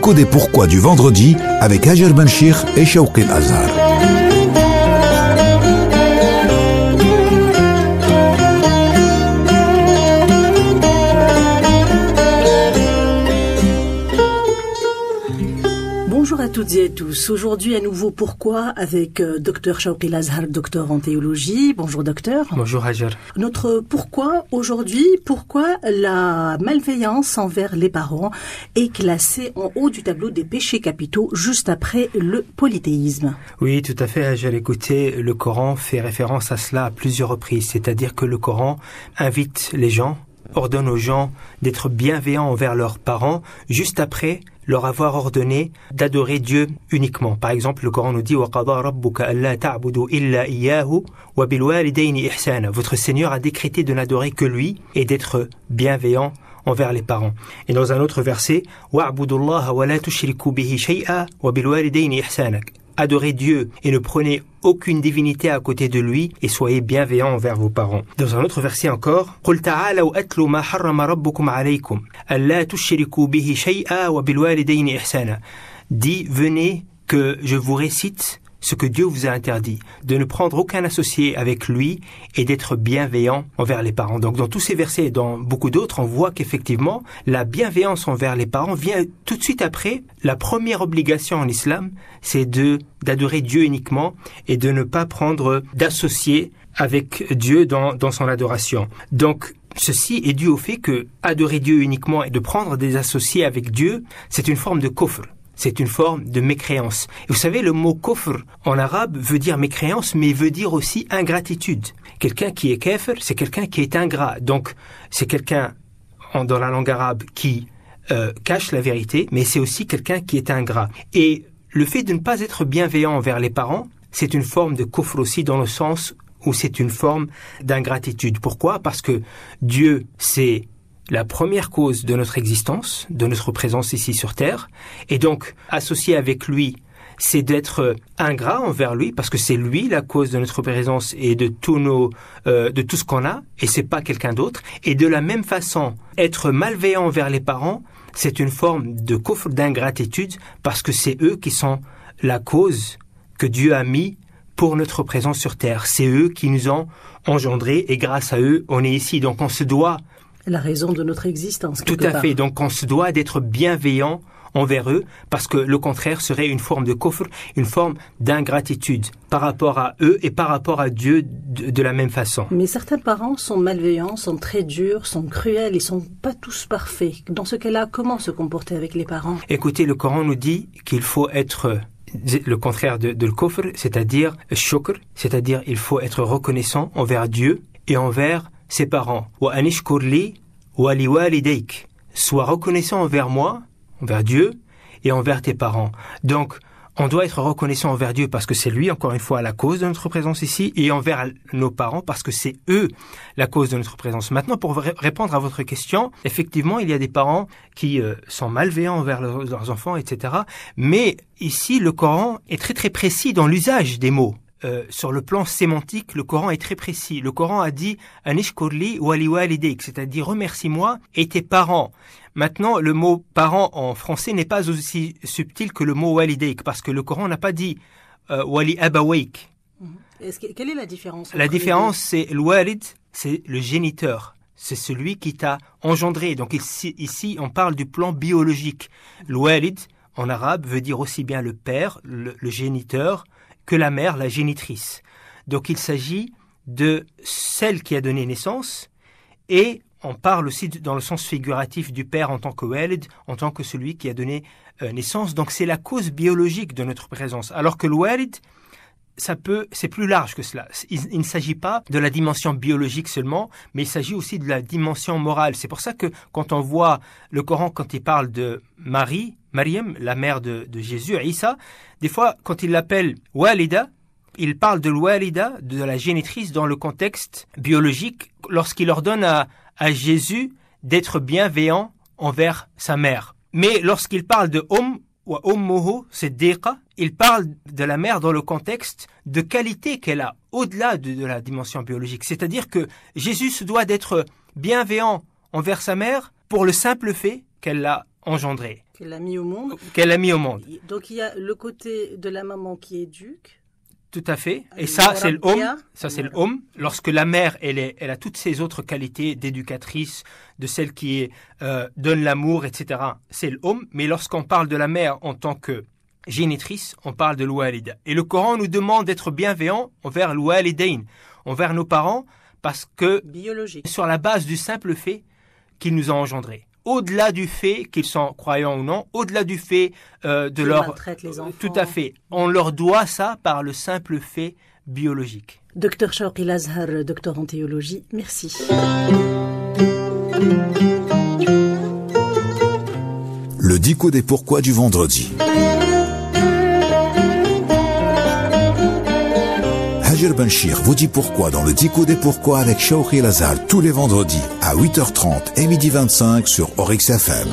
l'écho des pourquoi du vendredi avec Hajar Benchir et Shawqi Azhar. Bonjour à toutes et à tous. Aujourd'hui, à nouveau, pourquoi avec Dr Shawqi Azhar, docteur en théologie. Bonjour docteur. Bonjour Hajar. Notre pourquoi aujourd'hui, pourquoi la malveillance envers les parents est classée en haut du tableau des péchés capitaux juste après le polythéisme. Oui, tout à fait Hajar. Écoutez, le Coran fait référence à cela à plusieurs reprises. C'est-à-dire que le Coran invite les gens, ordonne aux gens d'être bienveillants envers leurs parents juste après leur avoir ordonné d'adorer Dieu uniquement. Par exemple, le Coran nous dit وَقَضَى رَبُّكَ أَلَّا تَعْبُدُوا إِلَّا إِيَّاهُ وَبِالْوَالِدَيْنِ إِحْسَانًا. Votre Seigneur a décrété de n'adorer que lui et d'être bienveillant envers les parents. Et dans un autre verset, وَاعْبُدُوا اللَّهَ وَلَا تُشْرِكُوا بِهِ شَيْئًا وَبِالْوَالِدَيْنِ إِحْسَانًا. Adorez Dieu et ne prenez aucune divinité à côté de lui et soyez bienveillants envers vos parents. Dans un autre verset encore, قُلْ تَعَالَوْا أَتْلُوا مَا حَرَّمَ رَبُّكُمْ عَلَيْكُمْ أَلَّا تُشْرِكُوا بِهِ شَيْئًا وَبِالْوَالِدَيْنِ إِحْسَانًا. Dit, venez que je vous récite ce que Dieu vous a interdit, de ne prendre aucun associé avec lui et d'être bienveillant envers les parents. Donc dans tous ces versets et dans beaucoup d'autres, on voit qu'effectivement, la bienveillance envers les parents vient tout de suite après. La première obligation en islam, c'est d'adorer Dieu uniquement et de ne pas prendre d'associé avec Dieu dans son adoration. Donc, ceci est dû au fait que adorer Dieu uniquement et de prendre des associés avec Dieu, c'est une forme de kufr. C'est une forme de mécréance. Et vous savez, le mot kufr en arabe veut dire mécréance, mais veut dire aussi ingratitude. Quelqu'un qui est kafir, c'est quelqu'un qui est ingrat. Donc, c'est quelqu'un, dans la langue arabe, qui cache la vérité, mais c'est aussi quelqu'un qui est ingrat. Et le fait de ne pas être bienveillant envers les parents, c'est une forme de kufr aussi dans le sens où c'est une forme d'ingratitude. Pourquoi ? Parce que Dieu, c'est la première cause de notre existence, de notre présence ici sur Terre, et donc associé avec lui, c'est d'être ingrat envers lui, parce que c'est lui la cause de notre présence et de tout ce qu'on a, et c'est pas quelqu'un d'autre. Et de la même façon, être malveillant envers les parents, c'est une forme de kufr, d'ingratitude, parce que c'est eux qui sont la cause que Dieu a mis pour notre présence sur Terre. C'est eux qui nous ont engendrés, et grâce à eux, on est ici. Donc on se doit la raison de notre existence. Tout à fait. Donc, on se doit d'être bienveillant envers eux, parce que le contraire serait une forme de kufr, une forme d'ingratitude par rapport à eux et par rapport à Dieu de la même façon. Mais certains parents sont malveillants, sont très durs, sont cruels, ils sont pas tous parfaits. Dans ce cas-là, comment se comporter avec les parents ? Écoutez, le Coran nous dit qu'il faut être le contraire de le kufr, c'est-à-dire shukr, c'est-à-dire il faut être reconnaissant envers Dieu et envers ses parents. Wa anishkur li wa liwalidayk. Sois reconnaissant envers moi, envers Dieu et envers tes parents. Donc, on doit être reconnaissant envers Dieu parce que c'est lui, encore une fois, la cause de notre présence ici, et envers nos parents parce que c'est eux la cause de notre présence. Maintenant, pour répondre à votre question, effectivement, il y a des parents qui sont malveillants envers leurs enfants, etc. Mais ici, le Coran est très très précis dans l'usage des mots. Sur le plan sémantique, le Coran est très précis. Le Coran a dit « Anishkurli wa liwalidayk », c'est-à-dire « remercie-moi et tes parents ». Maintenant, le mot « parents » en français n'est pas aussi subtil que le mot « walidayk », parce que le Coran n'a pas dit « wali abawayk ». Quelle est la différence ? La différence, c'est « l'walid », c'est le géniteur. C'est celui qui t'a engendré. Donc ici, on parle du plan biologique. « L'walid », en arabe, veut dire aussi bien le père, le géniteur, que la mère, la génitrice. Donc il s'agit de celle qui a donné naissance, et on parle aussi dans le sens figuratif du père en tant que walid, en tant que celui qui a donné naissance. Donc c'est la cause biologique de notre présence. Alors que le walid, c'est plus large que cela. Il ne s'agit pas de la dimension biologique seulement, mais il s'agit aussi de la dimension morale. C'est pour ça que quand on voit le Coran, quand il parle de Maryam, la mère de Jésus, Isa, des fois, quand il l'appelle Walida, il parle de l'Walida, de la génitrice dans le contexte biologique, lorsqu'il ordonne à Jésus d'être bienveillant envers sa mère. Mais lorsqu'il parle de wa ummuhu siddiqa, il parle de la mère dans le contexte de qualité qu'elle a au-delà de la dimension biologique. C'est-à-dire que Jésus se doit d'être bienveillant envers sa mère pour le simple fait qu'elle l'a engendré, Qu'elle a mis au monde. qu'elle a mis au monde. Donc il y a le côté de la maman qui éduque. Tout à fait. Et ça, c'est le homme. Ça, c'est le Voilà. homme. Lorsque la mère, elle a toutes ses autres qualités d'éducatrice, de celle qui donne l'amour, etc. C'est le homme. Mais lorsqu'on parle de la mère en tant que génitrice, on parle de l'walida. Et le Coran nous demande d'être bienveillant envers l'walidain, envers nos parents, parce que Biologique. sur la base du simple fait qu'ils nous ont engendrés. Au-delà du fait qu'ils sont croyants ou non, au-delà du fait de Qu'ils leur... maltraitent les enfants. Tout à fait. On leur doit ça par le simple fait biologique. Docteur Shawqi Lazhar, docteur en théologie, merci. Le dico des pourquoi du vendredi. Hajer Benchir vous dit pourquoi dans le dico des pourquoi avec Shawqi Lazhar tous les vendredis à 8h30 et 12h25 sur Oryx FM.